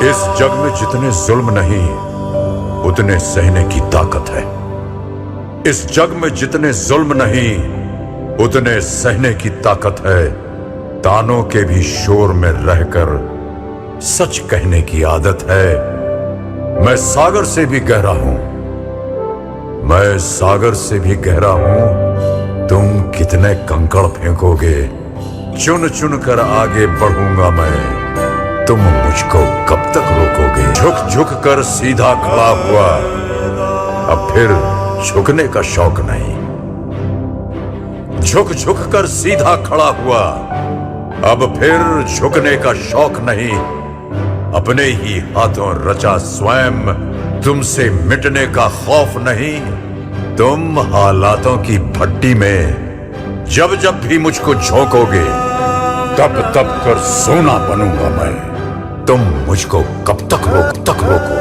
इस जग में जितने जुल्म नहीं उतने सहने की ताकत है। इस जग में जितने जुल्म नहीं उतने सहने की ताकत है। तानों के भी शोर में रहकर सच कहने की आदत है। मैं सागर से भी गहरा हूं, मैं सागर से भी गहरा हूं। तुम कितने कंकड़ फेंकोगे, चुन चुन कर आगे बढ़ूंगा मैं। तुम मुझको कब तक रोकोगे? झुक झुक कर सीधा खड़ा हुआ, अब फिर झुकने का शौक नहीं। झुक झुक कर सीधा खड़ा हुआ, अब फिर झुकने का शौक नहीं। अपने ही हाथों रचा स्वयं, तुमसे मिटने का खौफ नहीं। तुम हालातों की भट्टी में जब जब भी मुझको झोंकोगे, तब तब कर सोना बनूंगा मैं। तुम मुझको कब तक रोको?